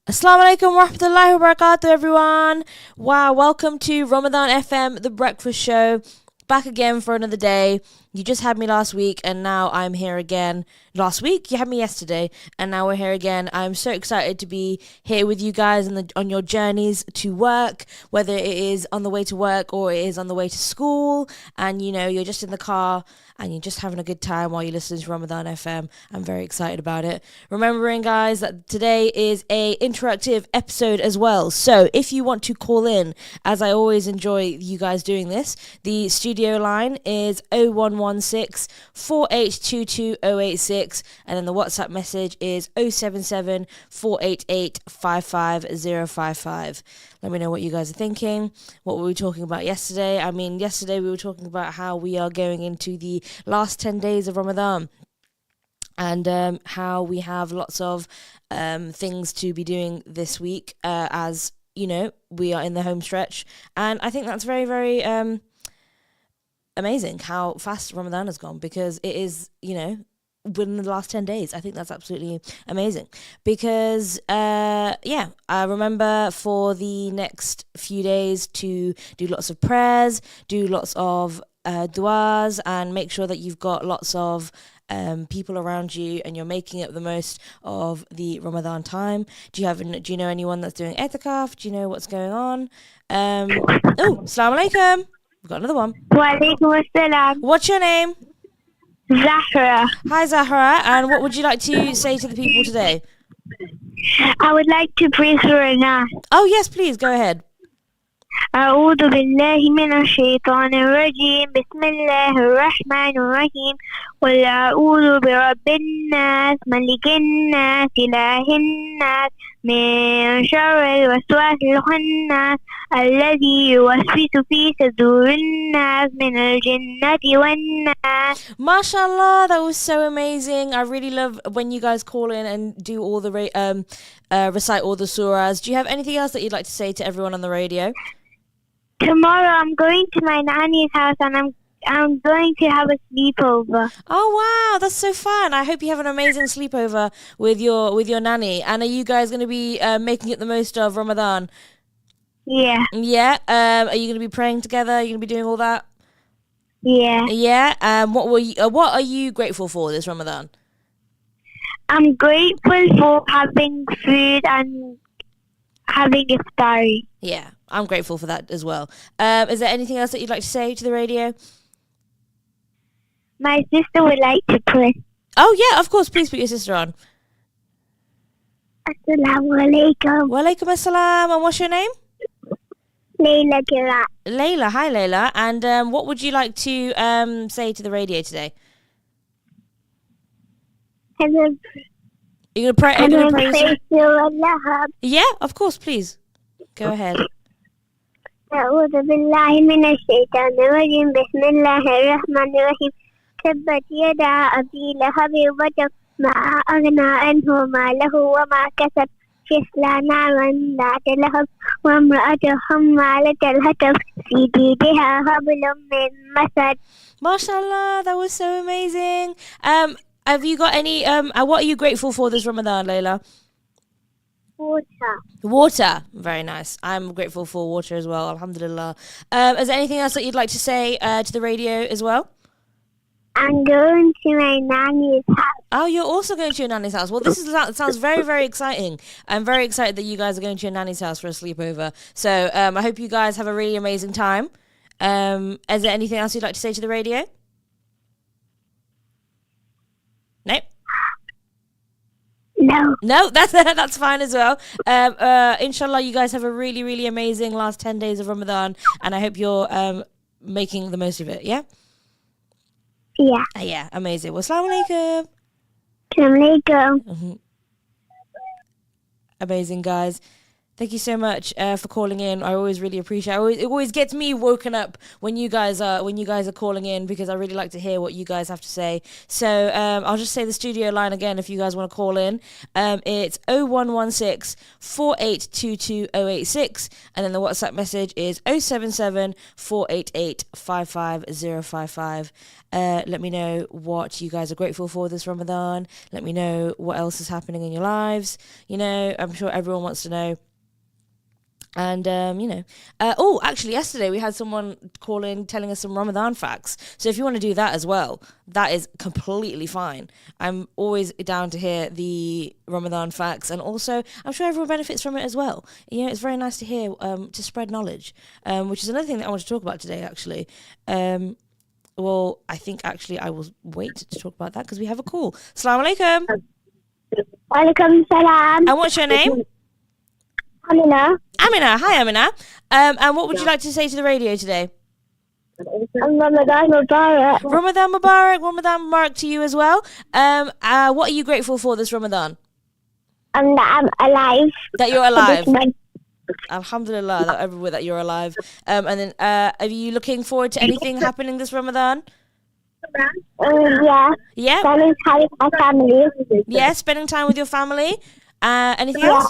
Assalamu alaikum wa rahmatullahi wa barakatuh, everyone. Wow, welcome to Ramadan FM, the breakfast show. Back again for another day. You just had me last week, and now I'm here again. Last week, you had me yesterday, and now we're here again. I'm so excited to be here with you guys on your journeys to work, whether it is on the way to work or it is on the way to school, and you're just in the car and you're just having a good time while you're listening to Ramadan FM. I'm very excited about it. Remembering, guys, that today is a interactive episode as well. So if you want to call in, as I always enjoy you guys doing this, the studio line is 0116 4822 086, and then the WhatsApp message is 077 488 55055. Let me know what you guys are thinking. What were we talking about yesterday? Yesterday we were talking about how we are going into the last 10 days of Ramadan, and how we have lots of things to be doing this week, as we are in the home stretch. And I think that's very, very amazing how fast Ramadan has gone, because it is, within the last 10 days. I think that's absolutely amazing, because I remember for the next few days to do lots of prayers, do lots of du'as, and make sure that you've got lots of people around you and you're making up the most of the Ramadan time. Do you know anyone that's doing etikaf? Do you know what's going on? Assalamu alaikum. We've got another one. Wa alaikum assalam. What's your name? Zahra. Hi, Zahra, and what would you like to say to the people today? I would like to pray Surah Nas. Oh, yes, please, go ahead. أعوذ بالله من الشيطان الرجيم بسم الله الرحمن الرحيم قل أعوذ برب الناس ملك الناس إله الناس من شر الوسواس الخناس الذي يوسوس في صدور الناس من الجنة والناس. MashaAllah, that was so amazing. I really love when you guys call in and do all the recite all the surahs. Do you have anything else that you'd like to say to everyone on the radio? Tomorrow I'm going to my nanny's house and I'm going to have a sleepover. Oh wow, that's so fun! I hope you have an amazing sleepover with your nanny. And are you guys going to be making it the most of Ramadan? Yeah. Yeah. Are you going to be praying together? Are you going to be doing all that? Yeah. Yeah. What are you grateful for this Ramadan? I'm grateful for having food and having iftari. Yeah, I'm grateful for that as well. Is there anything else that you'd like to say to the radio? My sister would like to pray. Oh yeah, of course. Please put your sister on. Assalamu alaikum. Wa alaikum assalam. And what's your name? Layla Kira. Layla. Hi, Layla. And what would you like to say to the radio today? Hello. You're gonna pray. Surah. Yeah, of course. Please go ahead. أعوذ بالله من الشيطان الرجيم بسم الله الرحمن الرحيم تبت يدا أبي لهب وتب ما أغنى عنه ماله وما كسب يصلى نارا ذات لهب وامرأته حمالة الحطب في جيدها حبل من مسد. MashaAllah, that was so amazing. Have you got any what are you grateful for this Ramadan, Layla? Water. Very nice. I'm grateful for water as well, alhamdulillah. Is there anything else that you'd like to say to the radio as well? I'm going to my nanny's house. Oh, you're also going to your nanny's house. Well, sounds very, very exciting. I'm very excited that you guys are going to your nanny's house for a sleepover. So I hope you guys have a really amazing time. Is there anything else you'd like to say to the radio? Nope. No, that's fine as well. Inshallah, you guys have a really, really amazing last 10 days of Ramadan, and I hope you're making the most of it. Yeah. Yeah. Yeah, amazing. Well, assalamu alaikum. Assalamu alaikum. Amazing, guys. Thank you so much for calling in. I always really appreciate. It always gets me woken up when you guys are calling in, because I really like to hear what you guys have to say. So I'll just say the studio line again if you guys want to call in. It's 0116 4822 086, and then the WhatsApp message is 077 488 55055. Let me know what you guys are grateful for this Ramadan. Let me know what else is happening in your lives. I'm sure everyone wants to know. And, actually, yesterday we had someone call in telling us some Ramadan facts. So if you want to do that as well, that is completely fine. I'm always down to hear the Ramadan facts. And also, I'm sure everyone benefits from it as well. It's very nice to hear, to spread knowledge, which is another thing that I want to talk about today, actually. Well, I think actually I will wait to talk about that because we have a call. Assalamu alaikum. Walaikum salam. And what's your name? Amina. Amina. Hi, Amina. And what would you like to say to the radio today? Ramadan Mubarak. Ramadan Mubarak. Ramadan Mubarak to you as well. What are you grateful for this Ramadan? That I'm alive. That you're alive. Alhamdulillah, that you're alive. And then, are you looking forward to anything happening this Ramadan? Yeah. Yeah? Spending time with my family. Yeah, spending time with your family. Anything else?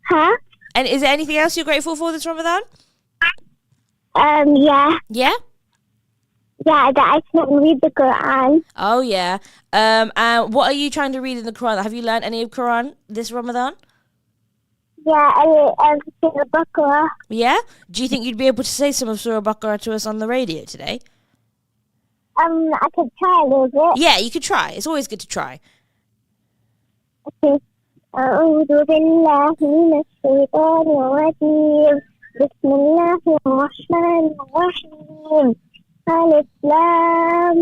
Huh? And is there anything else you're grateful for this Ramadan? Yeah. Yeah? Yeah, that I can read the Quran. Oh, yeah. What are you trying to read in the Quran? Have you learned any of Quran this Ramadan? Yeah, Surah Baqarah. Yeah? Do you think you'd be able to say some of Surah Baqarah to us on the radio today? I could try a little bit. Yeah, you could try. It's always good to try. Okay. أعوذ بالله من الشيطان الرجيم بسم الله الرحمن الرحيم ألف لام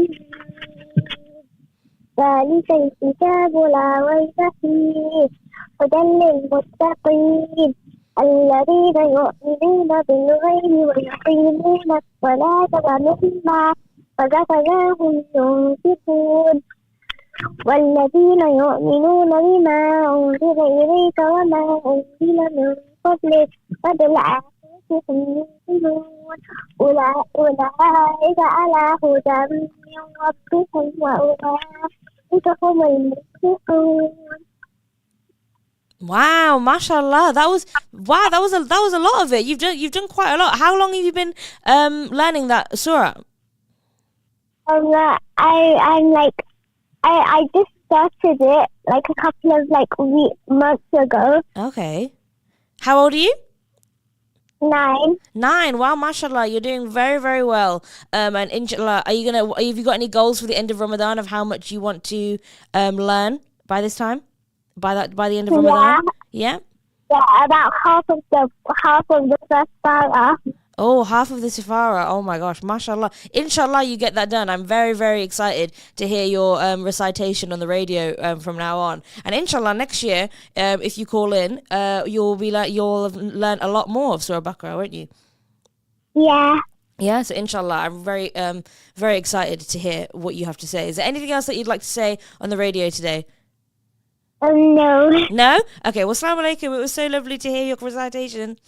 ذلك الكتاب لا ريب فيه هدى للمتقين الذين يؤمنون بالغيب ويقيمون الصلاة ومما رزقناهم ينفقون والذين يؤمنون بما أنزل إليك وما أنزل من قبلك وبالآخرة هم يؤمنون أولئك على هدى من ربهم وأولئك هم المفلحون. Wow, mashallah. That was a lot of it. You've done quite a lot. How long have you been learning that surah? I just started it like a couple of months ago. Okay. How old are you? 9. 9. Wow, mashallah. You're doing very, very well. And inshallah, have you got any goals for the end of Ramadan of how much you want to learn by this time? By the end of Ramadan? Yeah? Yeah, about half of the first parah. Oh, half of the Sifara. Oh my gosh, mashallah. Inshallah, you get that done. I'm very, very excited to hear your recitation on the radio from now on. And inshallah, next year, if you call in, you'll have learned a lot more of Surah Baqarah, won't you? Yeah. Yeah, so inshallah, I'm very, very excited to hear what you have to say. Is there anything else that you'd like to say on the radio today? No. No? Okay, well, assalamu alaikum. It was so lovely to hear your recitation.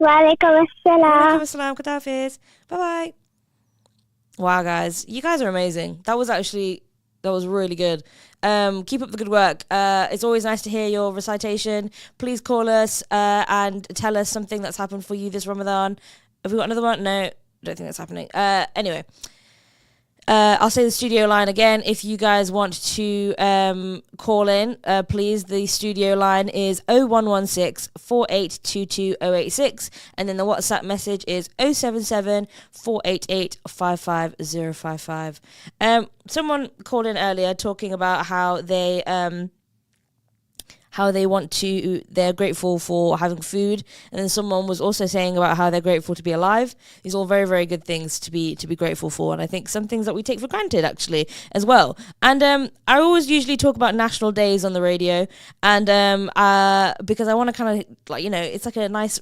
Walaikum assalam. Walaikum assalam. Khuda Hafiz. Bye-bye. Wow, guys. You guys are amazing. That was really good. Keep up the good work. It's always nice to hear your recitation. Please call us and tell us something that's happened for you this Ramadan. Have we got another one? No, don't think that's happening. Anyway. I'll say the studio line again. If you guys want to call in, please, the studio line is 0116 4822 086, and then the WhatsApp message is 077 488 55055. Someone called in earlier talking about how they're grateful for having food, and then someone was also saying about how they're grateful to be alive. These are all very, very good things to be grateful for, and I think some things that we take for granted actually as well. And I always usually talk about national days on the radio, and because I want to kind of it's like a nice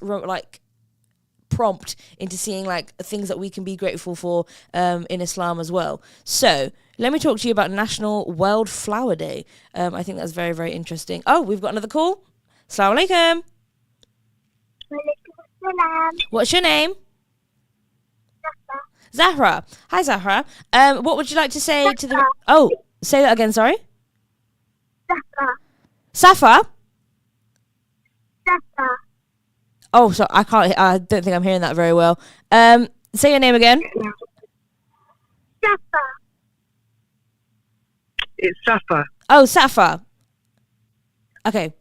prompt into seeing things that we can be grateful for in Islam as well. So let me talk to you about National World Flower Day. I think that's very, very interesting. Oh, we've got another call. Assalamu alaikum. What's your name? Zahra. Hi, Zahra. What would you like to say to the... Oh, say that again, sorry. Safa? Oh, so I don't think I'm hearing that very well. Say your name again. It's Safa. Oh, Safa. Okay.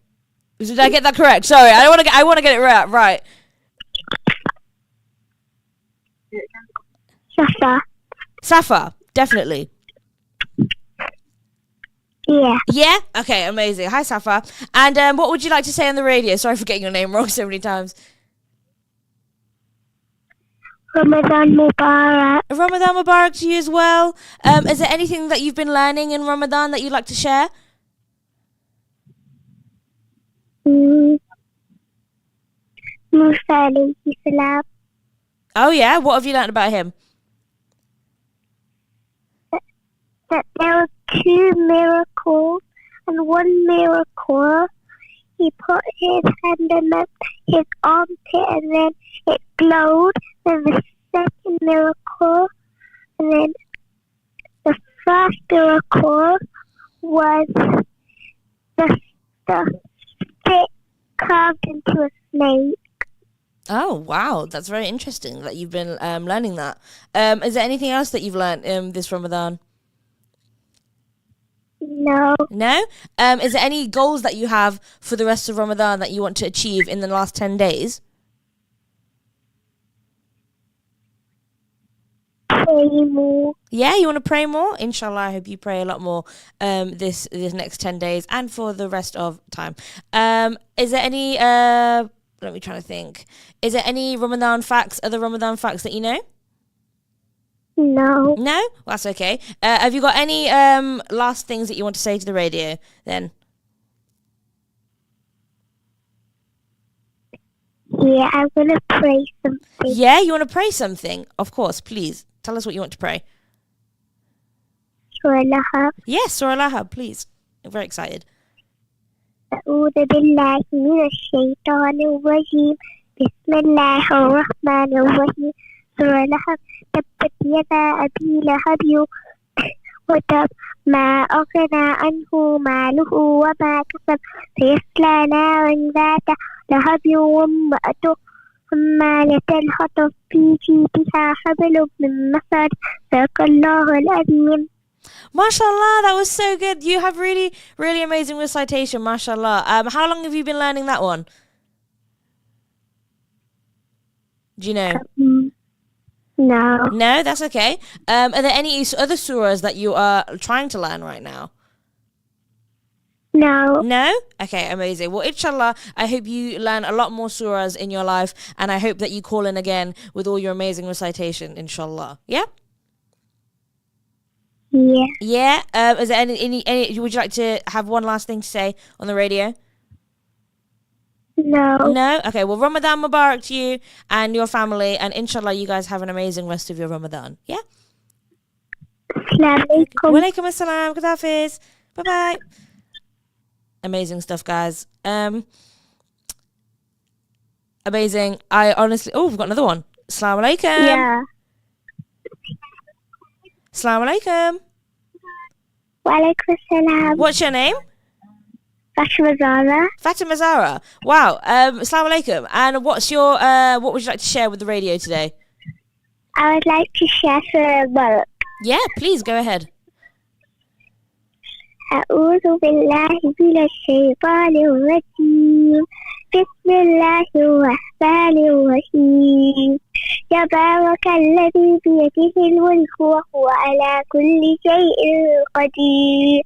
Did I get that correct? Sorry, I want to get it right. Safa, definitely. Yeah. Yeah? Okay, amazing. Hi, Safa. And what would you like to say on the radio? Sorry for getting your name wrong so many times. Ramadan Mubarak. Ramadan Mubarak to you as well. Is there anything that you've been learning in Ramadan that you'd like to share? Musa alayhi salam. Oh, yeah? What have you learned about him? That there were 2 miracles, and one miracle, he put his hand in his armpit and then it glowed. Then the second miracle, and then the first miracle was the stick carved into a snake. Oh, wow. That's very interesting that you've been learning that. Is there anything else that you've learned this Ramadan? No. No? Is there any goals that you have for the rest of Ramadan that you want to achieve in the last 10 days? Pray more. Yeah, you want to pray more? Inshallah, I hope you pray a lot more this next 10 days and for the rest of time. Is there any... let me try to think. Is there any other Ramadan facts that you know? No. No? Well, that's okay. Have you got any last things that you want to say to the radio then? Yeah, I'm going to pray something. Yeah, you want to pray something? Of course, please. Tell us what you want to pray. Surah Lahab. Yes, Surah Lahab, please. I'm very excited. أعوذ بالله من الشيطان الرجيم بسم الله الرحمن الرحيم سورة لهب تبت يدا أبي لهب وتب ما أغنى عنه ماله وما كسب سيصلى نارا ذات لهب وامرأته حمالة الحطب في جيدها حبل من مسد صدق الله العظيم. MashaAllah, that was so good. You have really, really amazing recitation, MashaAllah. How long have you been learning that one? Do you know? No. No, that's okay. Are there any other surahs that you are trying to learn right now? No. No? Okay, amazing. Well, inshallah, I hope you learn a lot more surahs in your life, and I hope that you call in again with all your amazing recitation, inshallah. Yeah? Yeah. Yeah? Is there any, would you like to have one last thing to say on the radio? No. No? Okay, well, Ramadan Mubarak to you and your family, and inshallah, you guys have an amazing rest of your Ramadan. Yeah? Assalamu alaikum. Wa alaikum assalam. Good hafiz. Bye-bye. Amazing stuff, guys. Amazing. I honestly... Oh, we've got another one. Assalamu alaikum. Yeah. Assalamu alaikum. Wa alaikum assalam. What's your name? Fatima Zara. Fatima Zara. Wow. Assalamu alaikum. And what's your... what would you like to share with the radio today? I would like to share Surah Al-Balq. Yeah, please, go ahead. أعوذ بالله من الشيطان الرجيم بسم الله الرحمن الرحيم تبارك الذي بيده الملك وهو على كل شيء قدير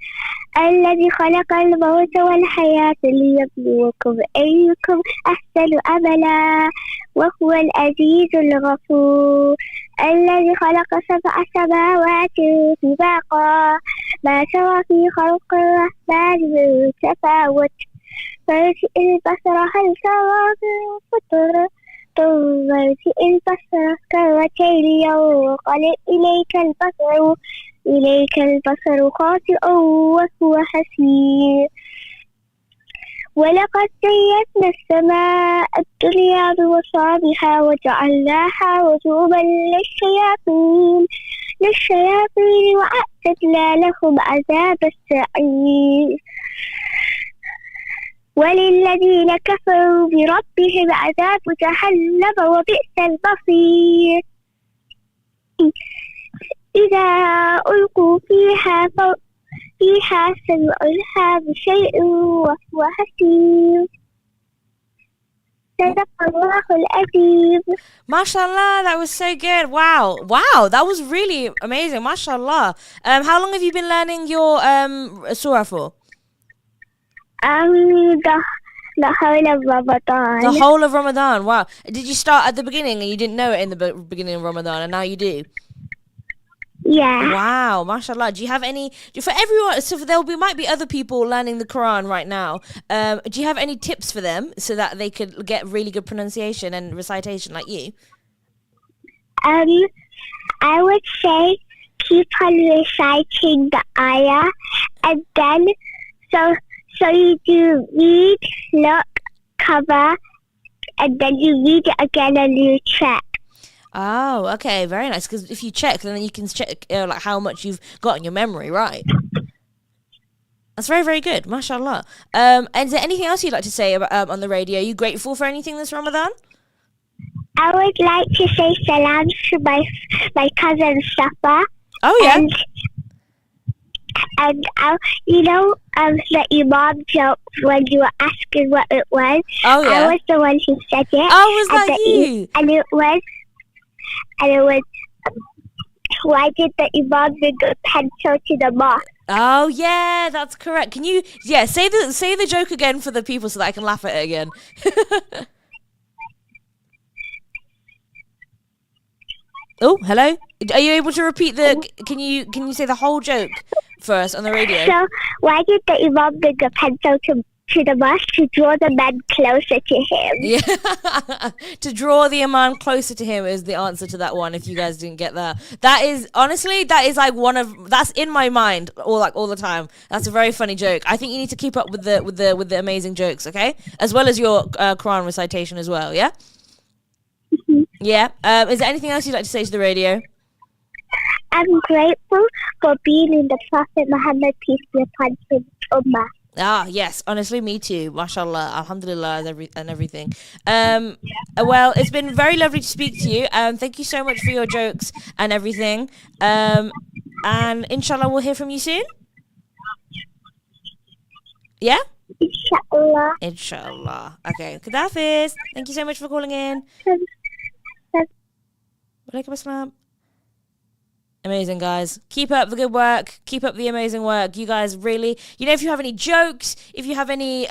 الذي خلق الموت والحياة ليبلوكم أيكم أحسن عملا وهو العزيز الغفور الذي خلق 7 سماوات طباقا ما ترى في خلق الرحمن من تفاوت فارجع البصر هل ترى من فطر الضرس إن بصرك كرتين اليوم وقل إليك البصر خاطئ وهو حسير ولقد زينا السماء الدنيا بمصابيح وجعلناها رجوما للشياطين وأعتدنا لهم عذاب السعير وللذين كفروا بربهم عذاب جهنم وبئس المصير إذا ألقوا فيها سمعوا بشيء وهو حسير صدق الله العظيم. MashaAllah, that was so good. Wow, that was really amazing. MashaAllah. How long have you been learning your surah for? The whole of Ramadan. The whole of Ramadan. Wow. Did you start at the beginning and you didn't know it in the beginning of Ramadan, and now you do? Yeah. Wow, mashallah. Do you have any, for everyone, so might be other people learning the Quran right now. Do you have any tips for them so that they could get really good pronunciation and recitation like you? I would say keep on reciting the ayah, and then so you do read, look, cover, and then you read it again and you check. Oh, okay, very nice. Because if you check, then you can check like how much you've got in your memory, right? That's very, very good, mashallah. And is there anything else you'd like to say about on the radio? Are you grateful for anything this Ramadan? I would like to say salam to my cousin Safa. Oh yeah. And the Imam joke when you were asking what it was. Oh yeah. I was the one who said it. Oh, was that you? And it was, why did the Imam bring a pencil to the mosque? Oh yeah, that's correct. Can you say the joke again for the people so that I can laugh at it again? Oh, hello. Are you able to repeat can you say the whole joke for us on the radio? So why did the Imam bring a pencil to the mosque? To draw the man closer to him. Yeah, to draw the Imam closer to him is the answer to that one. If you guys didn't get that, that is like that's in my mind all the time. That's a very funny joke. I think you need to keep up with the amazing jokes, okay? As well as your Quran recitation as well. Yeah. Mm-hmm. Yeah. Is there anything else you'd like to say to the radio? I'm grateful for being in the Prophet Muhammad, peace be upon him, ummah. Ah, yes. Honestly, me too. MashaAllah. Alhamdulillah and everything. Well, it's been very lovely to speak to you. Thank you so much for your jokes and everything. And inshallah, we'll hear from you soon. Yeah? Inshallah. Inshallah. Okay. Khadafis. Thank you so much for calling in. Walaikum assalam. Amazing, guys. Keep up the good work. Keep up the amazing work. You guys really, if you have any jokes, if you have any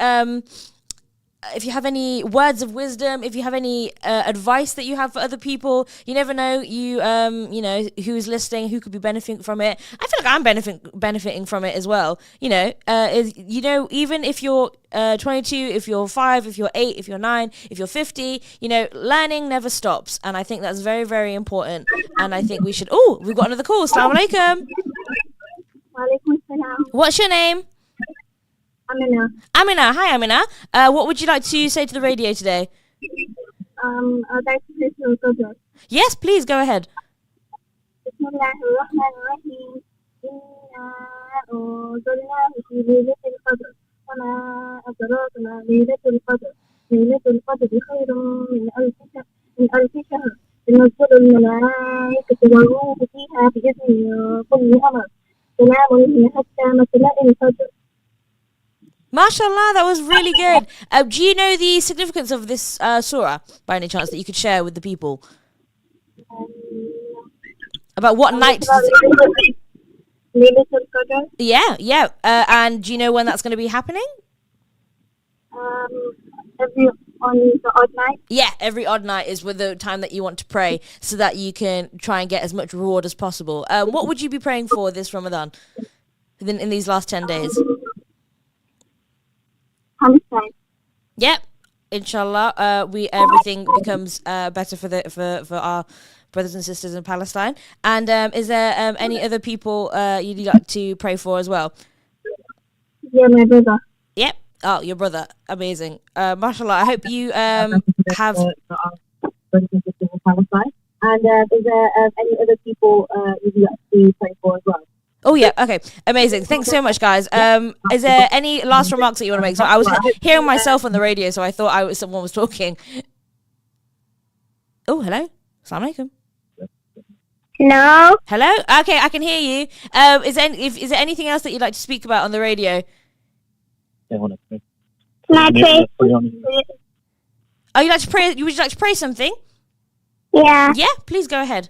words of wisdom, if you have any advice that you have for other people, you never know, who's listening, who could be benefiting from it. I feel like I'm benefiting from it as well. Even if you're 22, if you're 5, if you're 8, if you're 9, if you're 50, learning never stops. And I think that's very, very important. And I think we should, we've got another call. Assalamu alaikum. Walaikum salam. What's your name? Amina. Amina. Hi, Amina. What would you like to say to the radio today? I'd like to say to Qadr. Yes, please, go ahead. Bismillahirrahmanirrahim. Inna anzalnahu fi laylatil qadr. Wama adraka ma laylatul qadr. Laylatul qadri khayrun min alfi shahr. تنزل الملائكة والروح فيها بإذن كل أمر. سلام هي حتى مطلع الفجر. MashaAllah, that was really good. Do you know the significance of this surah, by any chance, that you could share with the people? About what night? Yeah. And do you know when that's going to be happening? On the odd night? Yeah, every odd night is with the time that you want to pray so that you can try and get as much reward as possible. What would you be praying for this Ramadan in these last 10 days? Homicide. Yep. inshallah, we everything becomes better for our brothers and sisters in Palestine. And is there any other people you'd like to pray for as well? Yeah, my brother. Yep. Oh, your brother. Amazing. Mashallah. I hope you have. Brothers and sisters in Palestine. And is there any other people you'd like to pray for as well? Oh yeah. Okay. Amazing. Thanks so much, guys. Is there any last remarks that you want to make? So I was hearing myself on the radio, so I thought someone was talking. Oh, hello. Assalamu alaikum. Hello? Hello? Okay, I can hear you. Is there anything else that you'd like to speak about on the radio? Can I pray? Oh, you'd like to pray? Would you like to pray something? Yeah. Yeah, please go ahead.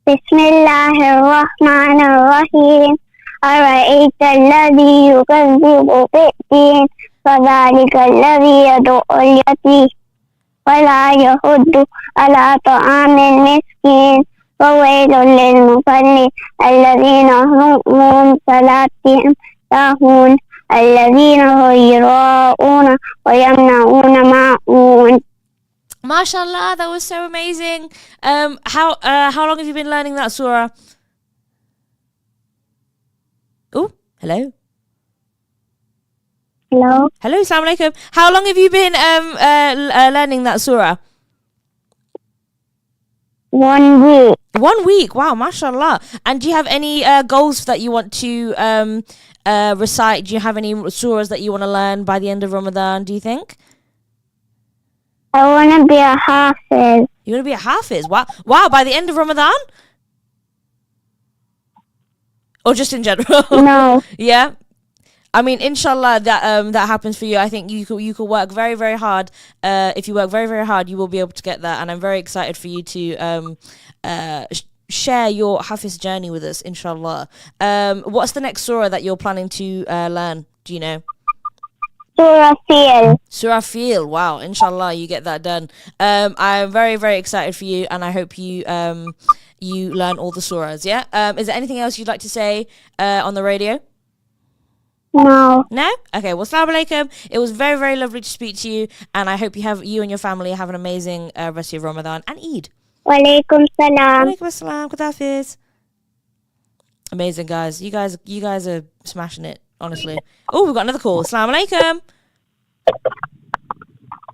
بسم الله الرحمن الرحيم أرأيت الذي يكذب بالدين فذلك الذي يدعو اليتيم ولا يحض على طعام المسكين فويل للمصلين الذين هم عن صلاتهم ساهون الذين هم يراءون ويمنعون ماعون. MashaAllah, that was so amazing. How long have you been learning that surah? Oh, hello. Hello? Hello, assalamu alaikum. How long have you been learning that surah? 1 week. 1 week. Wow, mashallah. And do you have any goals that you want to recite? Do you have any surahs that you want to learn by the end of Ramadan, do you think? I want to be a hafiz. You want to be a hafiz? Wow, by the end of Ramadan? Or just in general? No. Yeah. I mean, inshallah, that happens for you. I think you could work very, very hard. If you work very, very hard, you will be able to get that. And I'm very excited for you to share your Hafiz journey with us, inshallah. What's the next surah that you're planning to learn? Do you know? Surah Fil. Surah Fil. Wow, inshallah, you get that done. I'm very, very excited for you, and I hope you you learn all the surahs. Yeah. Is there anything else you'd like to say on the radio? No. No? Okay, well, assalamu alaikum. It was very, very lovely to speak to you, and I hope you and your family have an amazing rest of Ramadan and Eid. Walaikum salam. Walaikum assalam. Good Hafiz. Amazing, guys. You guys are smashing it, honestly. Oh, we've got another call. Assalamu alaikum.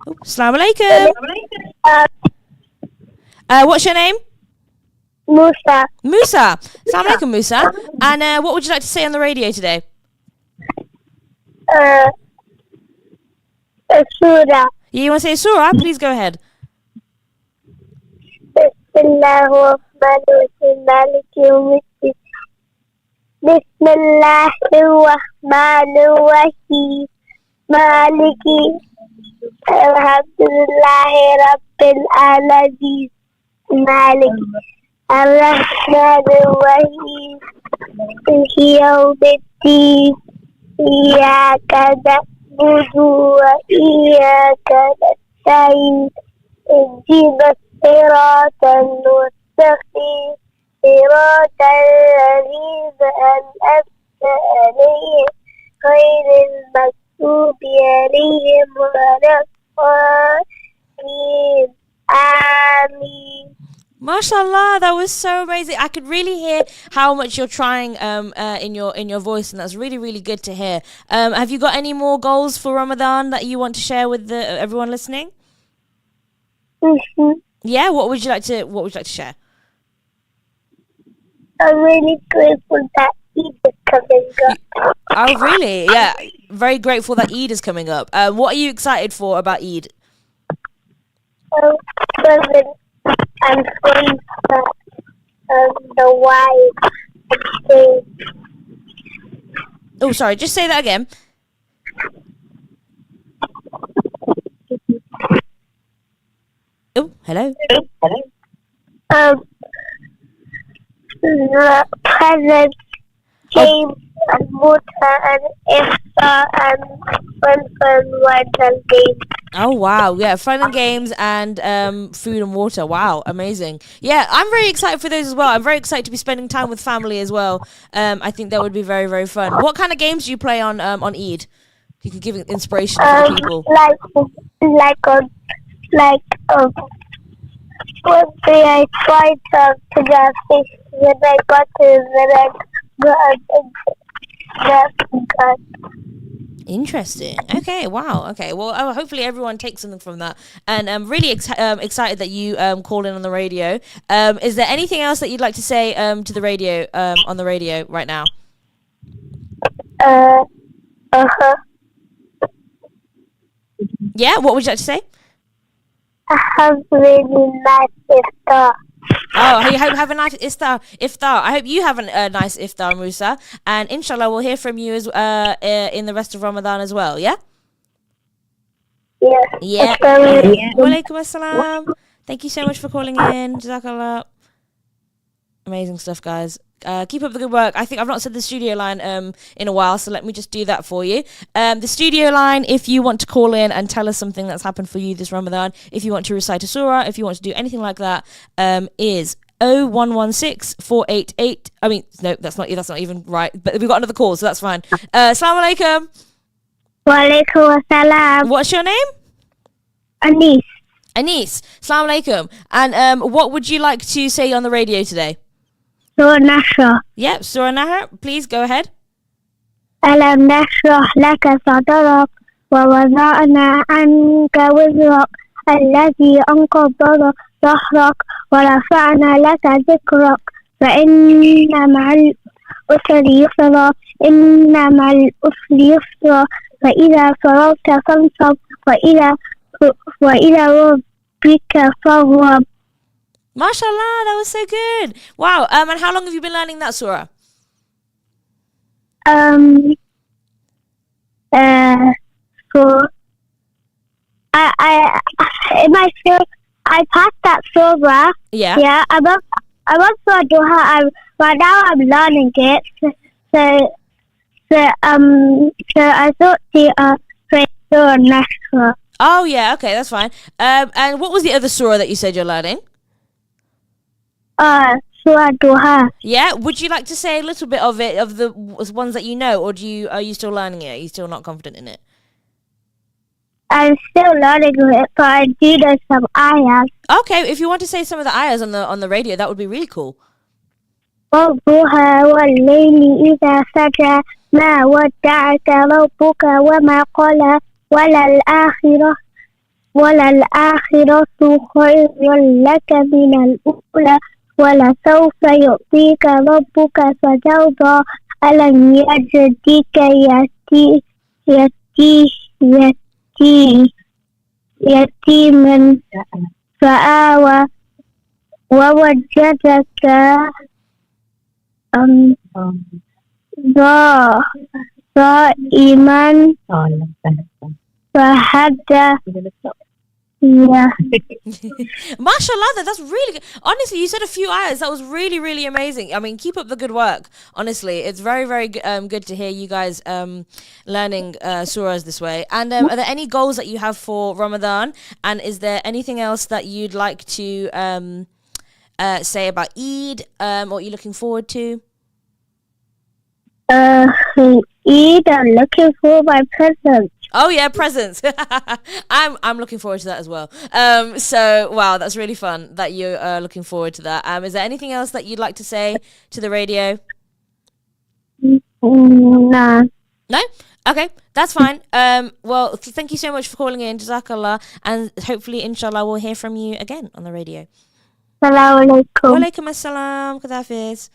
Oh, assalamu alaikum. What's your name? Musa. Musa. Assalamu alaikum, Musa. And what would you like to say on the radio today? Surah. You want to say surah? Please go ahead. Bismillahirrahmanirrahim. Maliki. Alhamdulillahi Rabbil Alamin. Maliki. Ar-Rahmanir-Rahim. Yawmiddin. إياك نعبد وإياك نستعين اهدنا الصراط المستقيم صراط الذين أنعمت عليهم غير المغضوب عليهم ولا الضالين آمين. MashaAllah, that was so amazing. I could really hear how much you're trying in your voice, and that's really, really good to hear. Have you got any more goals for Ramadan that you want to share with everyone listening? Mm-hmm. Yeah, what would you like to share? I'm really grateful that Eid is coming up. Oh, really? Yeah, very grateful that Eid is coming up. What are you excited for about Eid? I'm going to the white thing. Oh, sorry, just say that again. Oh, hello. The presents came and water and iftar and fun water games. Oh wow, yeah, fun and games and food and water. Wow, amazing. Yeah, I'm very excited for those as well. I'm very excited to be spending time with family as well. I think that would be very, very fun. What kind of games do you play on Eid? You can give inspiration for the people. One day I tried to get fish when I got to the red. Interesting. Okay. Wow. Okay. Well, hopefully everyone takes something from that, and I'm really excited that you called in on the radio. Is there anything else that you'd like to say to the radio on the radio right now? Yeah. What would you like to say? I have really nice iftar. Oh, I hope have a nice iftar. I hope you have a nice iftar, Musa, and inshallah we'll hear from you as in the rest of Ramadan as well. Yeah. Yes. Yeah. Walaikum assalam. Thank you so much for calling in. Jazakallah. Amazing stuff, guys. Keep up the good work. I think I've not said the studio line in a while, so let me just do that for you. The studio line, if you want to call in and tell us something that's happened for you this Ramadan, if you want to recite a surah, if you want to do anything like that, is 0116 488. I mean, no, that's not even right. But we've got another call, so that's fine. Assalamu alaikum. Walaikum assalam. What's your name? Anis. Assalamu alaikum. And what would you like to say on the radio today? Surah Nashra. Yep, Surah Nahar. Please go ahead. ألم نشرح لك صدرك ووضعنا عنك وزرك الذي أنقض ظهرك ورفعنا لك ذكرك فإن مع العسر يسرا إن مع العسر يسرا فإذا فرغت فانصب وإلى ربك فارغب. MashaAllah, that was so good. Wow. And how long have you been learning that surah? So I in my school I passed that surah. Yeah. Yeah. About Surah Duha. Right now I'm learning it. So I thought the Surah Nashra. Oh yeah. Okay, that's fine. And what was the other surah that you said you're learning? Surah Duha. Yeah. Would you like to say a little bit of it, of the ones that you know, or are you still learning it? Are you still not confident in it? I'm still learning it, but I do know some ayahs. Okay, if you want to say some of the ayahs on the radio, that would be really cool. ربها والليل إذا سجى ما ودعك ربك وما قلى وللآخرة خير لك من الأولى ولسوف يعطيك ربك فترضى ألم يجدك يتيما فآوى ووجدك ضائما فهدى. Yeah. MashaAllah, that's really good. Honestly, you said a few ayahs. That was really, really amazing. I mean, keep up the good work. Honestly, it's very, very good to hear you guys learning surahs this way. And are there any goals that you have for Ramadan? And is there anything else that you'd like to say about Eid? What you're looking forward to? Eid, I'm looking for my presents. Oh yeah, presents. I'm looking forward to that as well. So wow, that's really fun that you are looking forward to that. Is there anything else that you'd like to say to the radio? No. No? Okay, that's fine. Well, thank you so much for calling in, Jazakallah, and hopefully, inshallah, we'll hear from you again on the radio. Assalamu alaikum. Walaikum assalam. Khadafiz.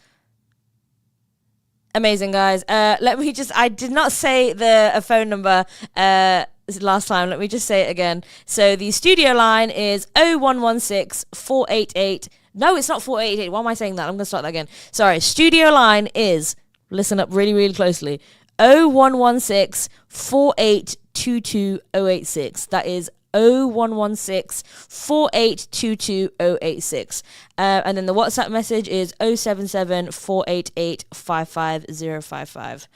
Amazing, guys. Let me just, I did not say the phone number last time. Let me just say it again. So the studio line is 0116 488. No, it's not 488. Why am I saying that? I'm going to start that again. Sorry. Studio line is, listen up really, really closely, 0116 4822 086. That is 0116 4822 086. And then the WhatsApp message is 077 488 55055.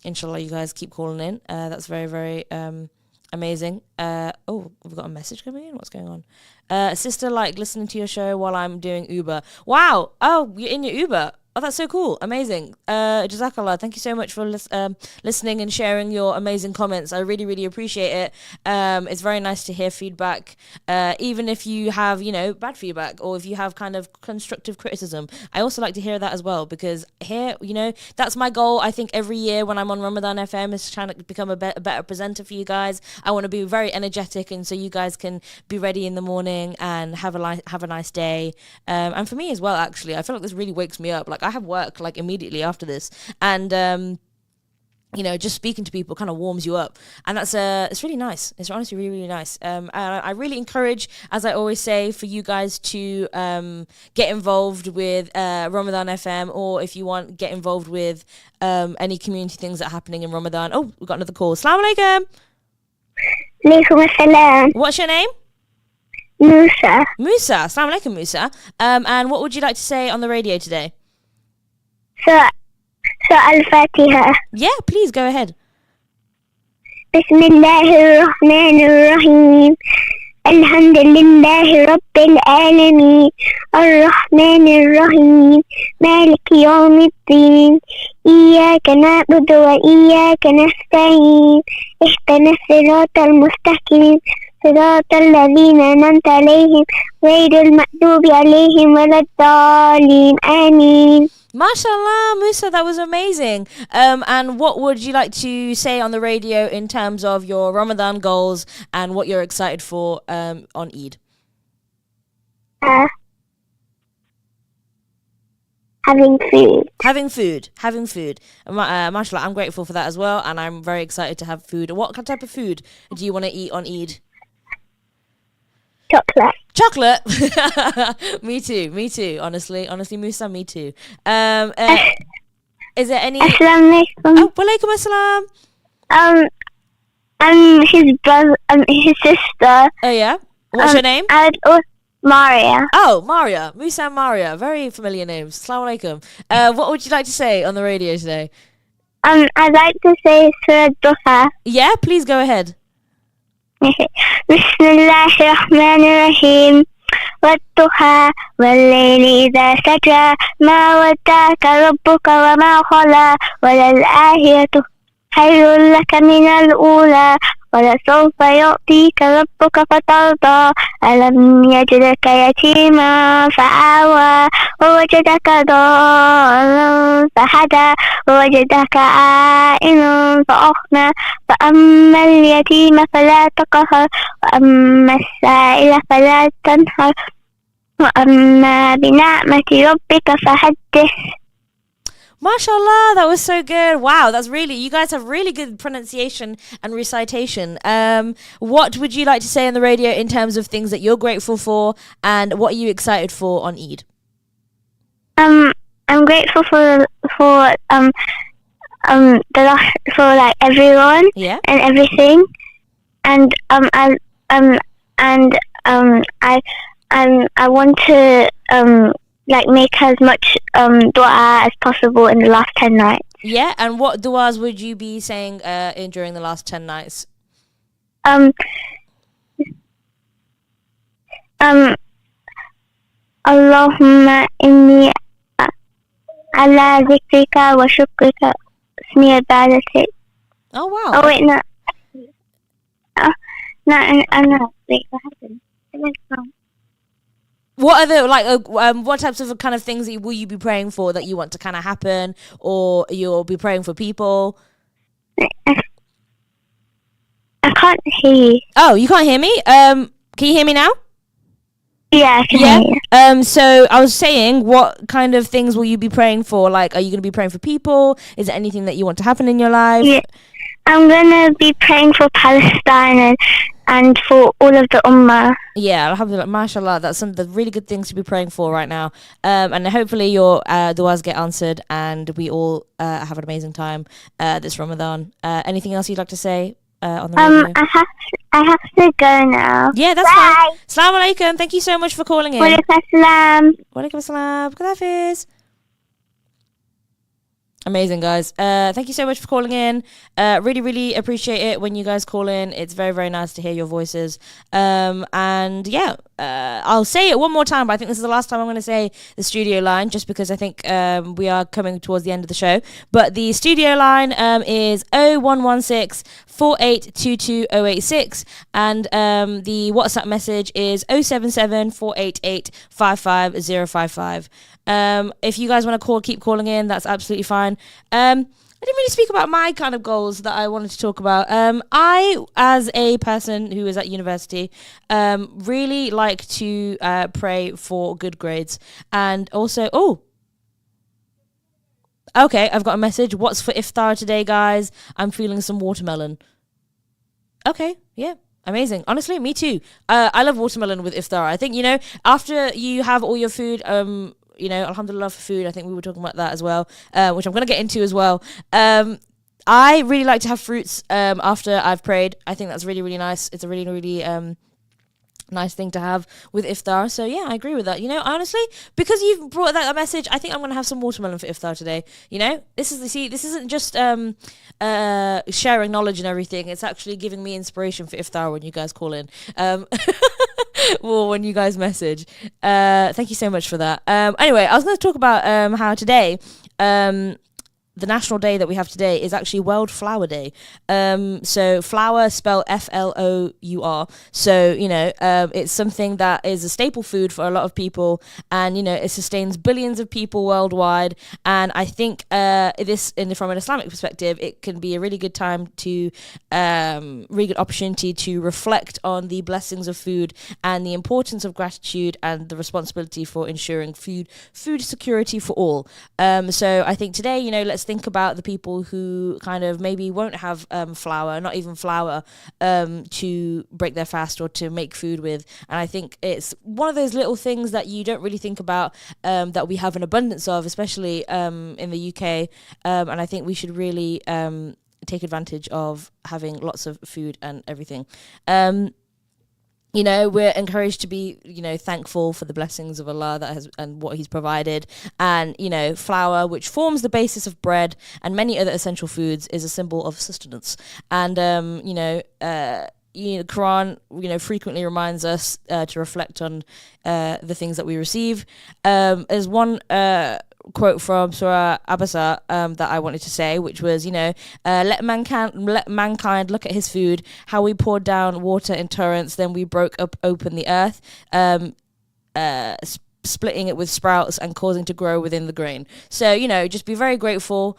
Inshallah, you guys keep calling in. That's very, very amazing. Oh, we've got a message coming in. What's going on? Sister, like listening to your show while I'm doing Uber. Wow. Oh, you're in your Uber. Oh, that's so cool. Amazing. Jazakallah. Thank you so much for listening and sharing your amazing comments. I really, really appreciate it. It's very nice to hear feedback, even if you have, bad feedback or if you have kind of constructive criticism. I also like to hear that as well because here, that's my goal. I think every year when I'm on Ramadan FM is trying to become a better presenter for you guys. I want to be very energetic and so you guys can be ready in the morning and have a nice day. And for me as well, actually, I feel like this really wakes me up. Like I have work like immediately after this, and just speaking to people kind of warms you up, and that's it's really nice. It's honestly really, really nice. And I really encourage, as I always say, for you guys to get involved with Ramadan FM, or if you want, get involved with any community things that are happening in Ramadan. Oh, we've got another call. Assalamu alaikum. Alaikum assalam. What's your name? Musa. Musa. Assalamu alaikum, Musa. And what would you like to say on the radio today? So Al-Fatiha. Yeah, please go ahead. Bismillahirrahmanirrahim. Alhamdulillahi Rabbil Alameen. Ar-Rahmanir-Rahim. Maliki Yawmiddin. Iyyaka na'budu wa iyyaka nasta'in. Ihdina as-siratal mustaqim. صراط الذين أنعمت عليهم غير المغضوب عليهم ولا الضالين آمين. Mashallah, Musa, that was amazing. And what would you like to say on the radio in terms of your Ramadan goals and what you're excited for on Eid? Having food. Mashallah, I'm grateful for that as well, and I'm very excited to have food. What type of food do you want to eat on Eid? Chocolate. Me too. Honestly, Musa, me too. Is there any? Assalamu alaikum. Oh, walaikum assalam. His brother, his sister. Oh yeah. What's your name? Maria. Oh, Maria. Musa and Maria. Very familiar names. Assalamu alaikum. What would you like to say on the radio today? I'd like to say Surah Duha. Yeah, please go ahead. Bismillahirrahmanirrahim. والضحى والليل إذا سجى ما ودعك ربك وما خلا وللآخرة خير لك من الأولى ولسوف يعطيك ربك فترضى ألم يجدك يتيما فآوى ووجدك ضالا فهدى ووجدك عائلا فأغنى فأما اليتيم فلا تقهر وأما السائل فلا تنهر وأما بنعمة ربك فحدث. Mashallah, that was so good. Wow, you guys have really good pronunciation and recitation. What would you like to say on the radio in terms of things that you're grateful for and what are you excited for on Eid? I'm grateful for like everyone, yeah, and everything, and I want to like make as much dua as possible in the last 10 nights. Yeah, and what duas would you be saying during the last 10 nights? Allahumma inni ala zikrika wa shukrika ismi ibadatik. Oh wow. Oh wait, no. No. Wait, what happened? It went wrong. What are the what types of kind of things will you be praying for that you want to kind of happen, or you'll be praying for people? I can't hear you. Oh, you can't hear me? Can you hear me now? Yeah, I can hear you. So I was saying, what kind of things will you be praying for? Like, are you going to be praying for people? Is there anything that you want to happen in your life? Yeah, I'm going to be praying for Palestine and for all of the Ummah. Yeah, alhamdulillah, mashallah, that's some of the really good things to be praying for right now. And hopefully your du'as get answered and we all have an amazing time this Ramadan. Anything else you'd like to say on the radio? I have to go now. Yeah, that's fine. Assalamu alaikum. Thank you so much for calling in. Walaikum assalam. Walaikum assalam. Good hafiz. Amazing, guys. Thank you so much for calling in. Really, really appreciate it when you guys call in. It's very, very nice to hear your voices. And yeah, I'll say it one more time, but I think this is the last time I'm going to say the studio line, just because I think we are coming towards the end of the show. But the studio line is 0116 4822086, and the WhatsApp message is 077 488 55055. If you guys want to keep calling in, that's absolutely fine. I didn't really speak about my kind of goals that I wanted to talk about. I, as a person who is at university, really like to pray for good grades. And also, okay, I've got a message. What's for iftar today, guys? I'm feeling some watermelon. Okay, yeah. Amazing. Honestly, me too. I love watermelon with iftar. I think, after you have all your food, alhamdulillah for food. I think we were talking about that as well, which I'm going to get into as well. I really like to have fruits after I've prayed. I think that's really, really nice. It's a really, really nice thing to have with iftar. So yeah, I agree with that. Honestly, because you've brought that message, I think I'm going to have some watermelon for iftar today. This isn't just sharing knowledge and everything. It's actually giving me inspiration for iftar when you guys call in. Or when you guys message. Thank you so much for that. Anyway, I was going to talk about how today, the national day that we have today is actually World Flour Day. So flour spelled Flour. So, it's something that is a staple food for a lot of people, and, it sustains billions of people worldwide. And I think from an Islamic perspective, it can be a really good time to, really good opportunity to reflect on the blessings of food and the importance of gratitude and the responsibility for ensuring food security for all. So I think today, let's think about the people who kind of maybe won't have flour, not even flour, to break their fast or to make food with. And I think it's one of those little things that you don't really think about, that we have an abundance of, especially in the UK. And I think we should really take advantage of having lots of food and everything. We're encouraged to be, thankful for the blessings of Allah and what He's provided. And, flour, which forms the basis of bread and many other essential foods, is a symbol of sustenance. And, the Quran, frequently reminds us to reflect on the things that we receive. There's one quote from Surah Abasa that I wanted to say, which was, let mankind look at his food, how we poured down water in torrents, then we broke open the earth, splitting it with sprouts and causing to grow within the grain. So, just be very grateful.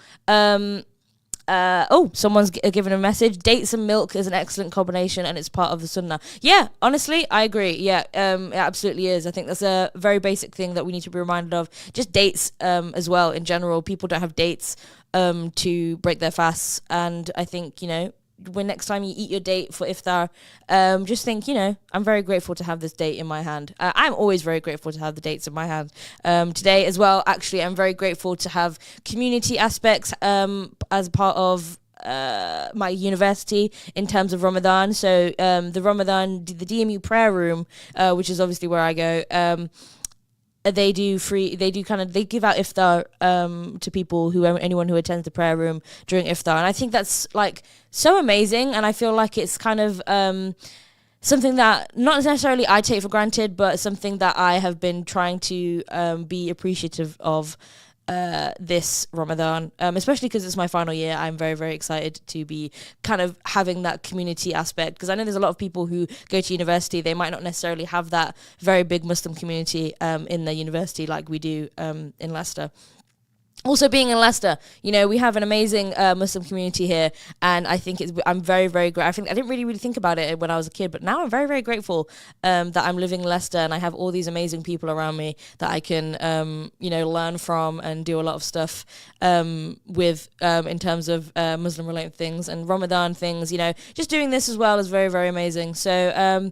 Someone's given a message. Dates and milk is an excellent combination, and it's part of the sunnah. Yeah, honestly, I agree. Yeah, it absolutely is. I think that's a very basic thing that we need to be reminded of. Just dates as well in general. People don't have dates to break their fasts, and I think, when next time you eat your date for iftar, just think, I'm very grateful to have this date in my hand. I'm always very grateful to have the dates in my hand. Today as well, actually, I'm very grateful to have community aspects as part of my university in terms of Ramadan. So the DMU prayer room, which is obviously where I go, they give out iftar to people anyone who attends the prayer room during iftar. And I think that's so amazing, and I feel like it's kind of something that not necessarily I take for granted, but something that I have been trying to be appreciative of this Ramadan, especially because it's my final year. I'm very, very excited to be kind of having that community aspect, because I know there's a lot of people who go to university, they might not necessarily have that very big Muslim community in their university like we do in Leicester. Also, being in Leicester, we have an amazing Muslim community here, and I think I'm very, very grateful. I didn't really think about it when I was a kid, but now I'm very, very grateful that I'm living in Leicester and I have all these amazing people around me that I can, learn from and do a lot of stuff with in terms of Muslim-related things and Ramadan things. Just doing this as well is very, very amazing. So,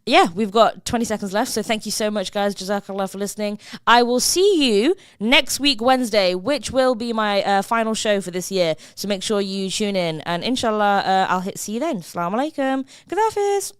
yeah, we've got 20 seconds left, so thank you so much, guys. Jazakallah for listening. I will see you next week, Wednesday, which will be my final show for this year. So make sure you tune in, and inshallah, I'll see you then. Assalamu alaikum. Good Hafiz.